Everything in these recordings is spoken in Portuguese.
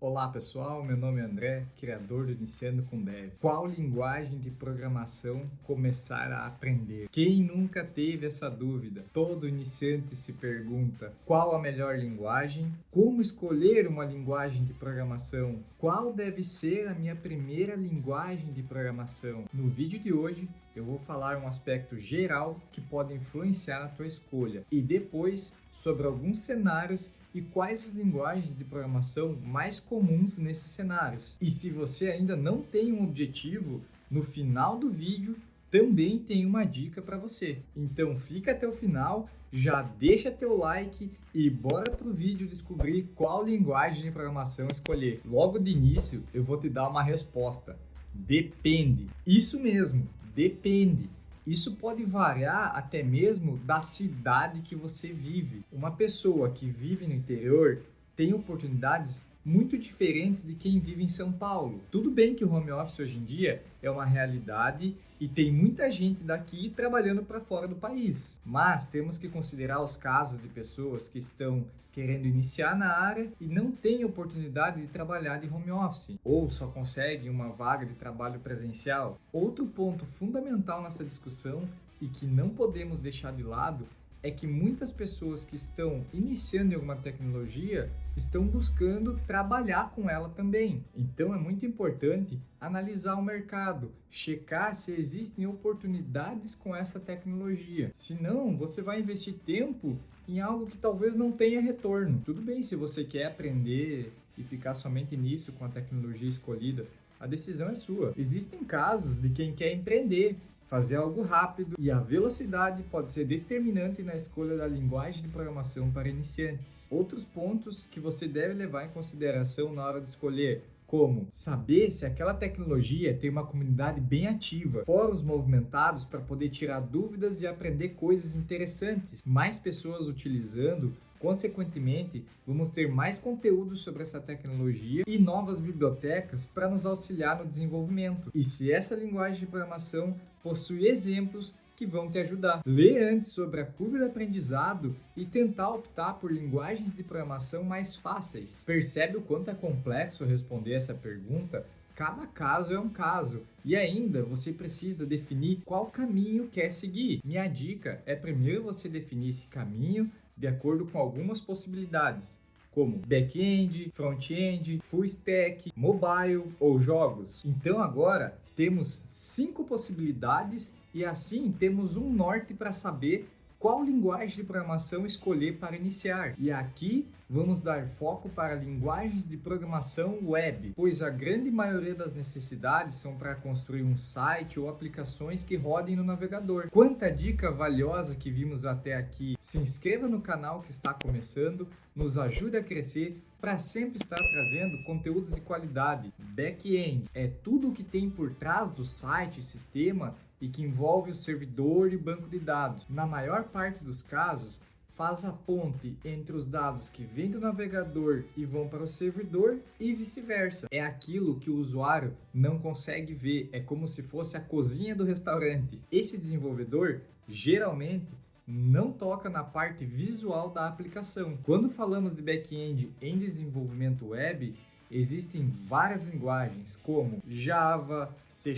Olá pessoal, meu nome é André, criador do Iniciando com Dev. Qual linguagem de programação começar a aprender? Quem nunca teve essa dúvida? Todo iniciante se pergunta: qual a melhor linguagem? Como escolher uma linguagem de programação? Qual deve ser a minha primeira linguagem de programação? No vídeo de hoje eu vou falar um aspecto geral que pode influenciar na tua escolha e depois sobre alguns cenários e quais as linguagens de programação mais comuns nesses cenários. E se você ainda não tem um objetivo, no final do vídeo também tem uma dica para você. Então fica até o final, já deixa teu like e bora pro vídeo descobrir qual linguagem de programação escolher. Logo de início eu vou te dar uma resposta. Depende. Isso mesmo, depende. Isso pode variar até mesmo da cidade que você vive. Uma pessoa que vive no interior tem oportunidades muito diferentes de quem vive em São Paulo. Tudo bem que o home office hoje em dia é uma realidade e tem muita gente daqui trabalhando para fora do país. Mas temos que considerar os casos de pessoas que estão querendo iniciar na área e não têm oportunidade de trabalhar de home office ou só conseguem uma vaga de trabalho presencial. Outro ponto fundamental nessa discussão e que não podemos deixar de lado é que muitas pessoas que estão iniciando em alguma tecnologia estão buscando trabalhar com ela também. Então é muito importante analisar o mercado, checar se existem oportunidades com essa tecnologia. Senão, você vai investir tempo em algo que talvez não tenha retorno. Tudo bem se você quer aprender e ficar somente nisso com a tecnologia escolhida, a decisão é sua. Existem casos de quem quer empreender, fazer algo rápido, e a velocidade pode ser determinante na escolha da linguagem de programação para iniciantes. Outros pontos que você deve levar em consideração na hora de escolher, como saber se aquela tecnologia tem uma comunidade bem ativa, fóruns movimentados para poder tirar dúvidas e aprender coisas interessantes, mais pessoas utilizando. Consequentemente, vamos ter mais conteúdo sobre essa tecnologia e novas bibliotecas para nos auxiliar no desenvolvimento. E se essa linguagem de programação possui exemplos que vão te ajudar. Lê antes sobre a curva de aprendizado e tentar optar por linguagens de programação mais fáceis. Percebe o quanto é complexo responder essa pergunta? Cada caso é um caso e ainda você precisa definir qual caminho quer seguir. Minha dica é primeiro você definir esse caminho de acordo com algumas possibilidades, como back-end, front-end, full stack, mobile ou jogos. Então agora temos 5 possibilidades e assim temos um norte para saber qual linguagem de programação escolher para iniciar. E aqui vamos dar foco para linguagens de programação web, pois a grande maioria das necessidades são para construir um site ou aplicações que rodem no navegador. Quanta dica valiosa que vimos até aqui! Se inscreva no canal que está começando, nos ajude a crescer para sempre estar trazendo conteúdos de qualidade. Back-end é tudo o que tem por trás do site e sistema e que envolve o servidor e o banco de dados. Na maior parte dos casos, faz a ponte entre os dados que vêm do navegador e vão para o servidor e vice-versa. É aquilo que o usuário não consegue ver, é como se fosse a cozinha do restaurante. Esse desenvolvedor, geralmente, não toca na parte visual da aplicação. Quando falamos de back-end em desenvolvimento web, existem várias linguagens como Java, C#,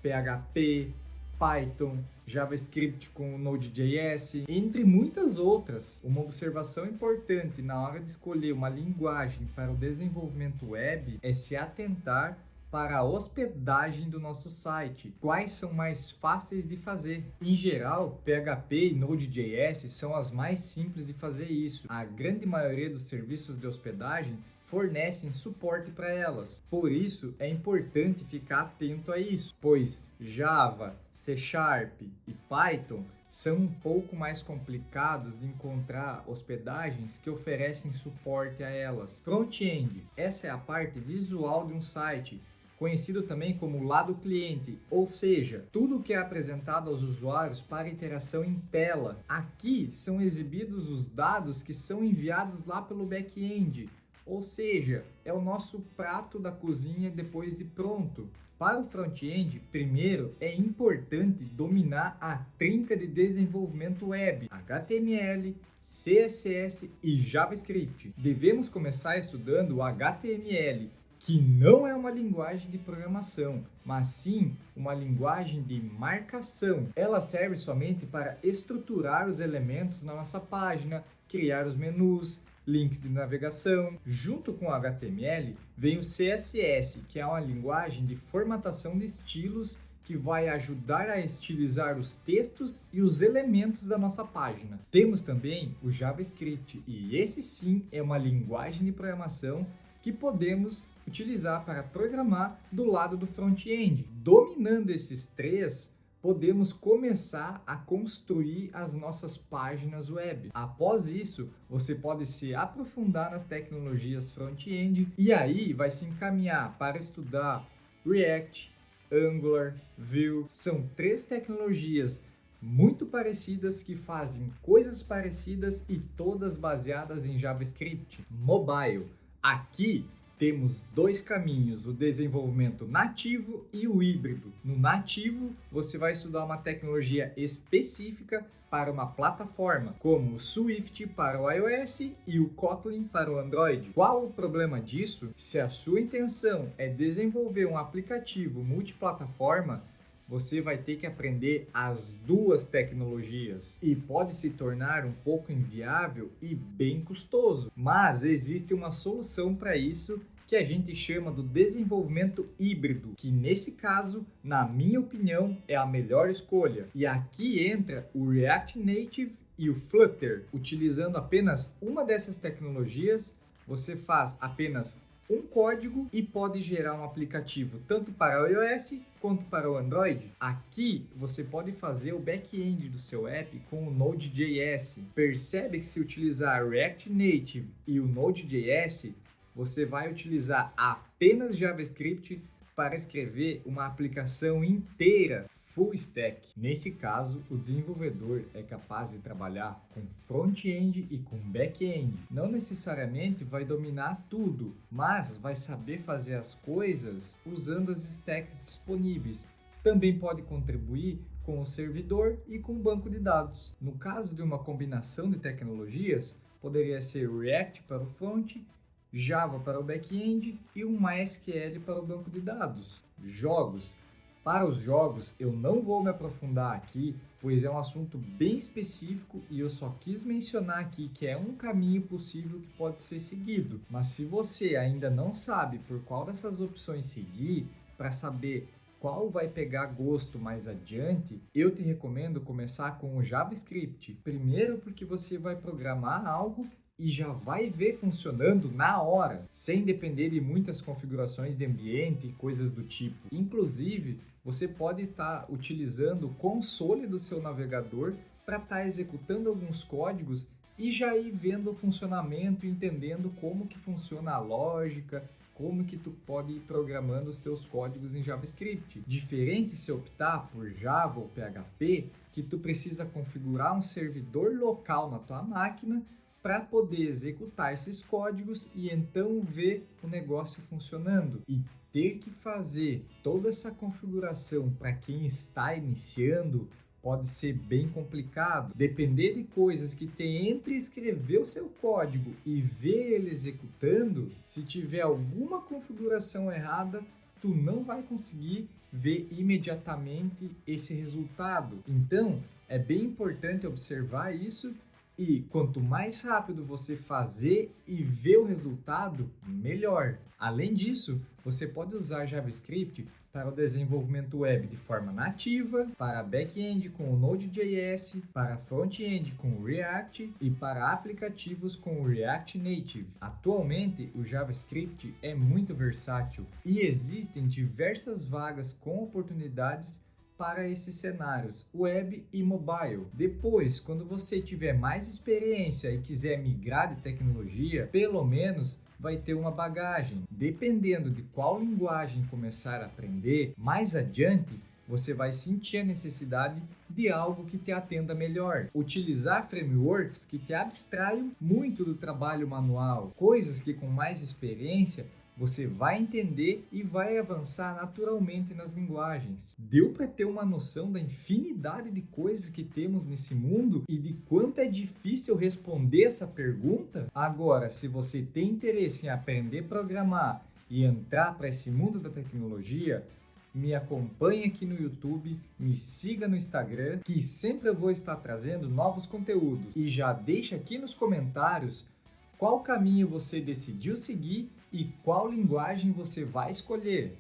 PHP, Python, JavaScript com Node.js, entre muitas outras. Uma observação importante na hora de escolher uma linguagem para o desenvolvimento web é se atentar para a hospedagem do nosso site. Quais são mais fáceis de fazer? Em geral, PHP e Node.js são as mais simples de fazer isso. A grande maioria dos serviços de hospedagem fornecem suporte para elas. Por isso, é importante ficar atento a isso, pois Java, C# e Python são um pouco mais complicados de encontrar hospedagens que oferecem suporte a elas. Front-end, essa é a parte visual de um site, conhecido também como lado cliente, ou seja, tudo que é apresentado aos usuários para interação em tela. Aqui são exibidos os dados que são enviados lá pelo back-end, ou seja, é o nosso prato da cozinha depois de pronto. Para o front-end, primeiro é importante dominar a trinca de desenvolvimento web, HTML, CSS e JavaScript. Devemos começar estudando o HTML, que não é uma linguagem de programação, mas sim uma linguagem de marcação. Ela serve somente para estruturar os elementos na nossa página, criar os menus, links de navegação. Junto com o HTML vem o CSS, que é uma linguagem de formatação de estilos que vai ajudar a estilizar os textos e os elementos da nossa página. Temos também o JavaScript, e esse sim é uma linguagem de programação que podemos utilizar para programar do lado do front-end. Dominando esses três, podemos começar a construir as nossas páginas web. Após isso, você pode se aprofundar nas tecnologias front-end e aí vai se encaminhar para estudar React, Angular, Vue. São três tecnologias muito parecidas que fazem coisas parecidas e todas baseadas em JavaScript. Mobile. Aqui temos dois caminhos, o desenvolvimento nativo e o híbrido. No nativo, você vai estudar uma tecnologia específica para uma plataforma, como o Swift para o iOS e o Kotlin para o Android. Qual o problema disso? Se a sua intenção é desenvolver um aplicativo multiplataforma, você vai ter que aprender as duas tecnologias e pode se tornar um pouco inviável e bem custoso. Mas existe uma solução para isso que a gente chama do desenvolvimento híbrido, que nesse caso, na minha opinião, é a melhor escolha. E aqui entra o React Native e o Flutter. Utilizando apenas uma dessas tecnologias, você faz apenas um código e pode gerar um aplicativo tanto para o iOS quanto para o Android. Aqui você pode fazer o back-end do seu app com o Node.js. Percebe que se utilizar React Native e o Node.js, você vai utilizar apenas JavaScript para escrever uma aplicação inteira full stack. Nesse caso, o desenvolvedor é capaz de trabalhar com front-end e com back-end. Não necessariamente vai dominar tudo, mas vai saber fazer as coisas usando as stacks disponíveis. Também pode contribuir com o servidor e com o banco de dados. No caso de uma combinação de tecnologias, poderia ser o React para o front, Java para o back-end e um MySQL para o banco de dados. Jogos. Para os jogos, eu não vou me aprofundar aqui, pois é um assunto bem específico e eu só quis mencionar aqui que é um caminho possível que pode ser seguido. Mas se você ainda não sabe por qual dessas opções seguir, para saber qual vai pegar gosto mais adiante, eu te recomendo começar com o JavaScript. Primeiro porque você vai programar algo e já vai ver funcionando na hora, sem depender de muitas configurações de ambiente e coisas do tipo. Inclusive, você pode estar utilizando o console do seu navegador para estar executando alguns códigos e já ir vendo o funcionamento, entendendo como que funciona a lógica, como que tu pode ir programando os teus códigos em JavaScript. Diferente se optar por Java ou PHP, que tu precisa configurar um servidor local na tua máquina para poder executar esses códigos e então ver o negócio funcionando. E ter que fazer toda essa configuração para quem está iniciando pode ser bem complicado. Depender de coisas que tem entre escrever o seu código e ver ele executando, se tiver alguma configuração errada, tu não vai conseguir ver imediatamente esse resultado. Então, é bem importante observar isso. E quanto mais rápido você fazer e ver o resultado, melhor. Além disso, você pode usar JavaScript para o desenvolvimento web de forma nativa, para back-end com o Node.js, para front-end com o React e para aplicativos com o React Native. Atualmente, o JavaScript é muito versátil e existem diversas vagas com oportunidades para esses cenários web e mobile. Depois, quando você tiver mais experiência e quiser migrar de tecnologia, pelo menos vai ter uma bagagem. Dependendo de qual linguagem começar a aprender, mais adiante você vai sentir a necessidade de algo que te atenda melhor. Utilizar frameworks que te abstraiam muito do trabalho manual, coisas que com mais experiência você vai entender e vai avançar naturalmente nas linguagens. Deu para ter uma noção da infinidade de coisas que temos nesse mundo e de quanto é difícil responder essa pergunta? Agora, se você tem interesse em aprender a programar e entrar para esse mundo da tecnologia, me acompanhe aqui no YouTube, me siga no Instagram, que sempre eu vou estar trazendo novos conteúdos. E já deixa aqui nos comentários qual caminho você decidiu seguir e qual linguagem você vai escolher.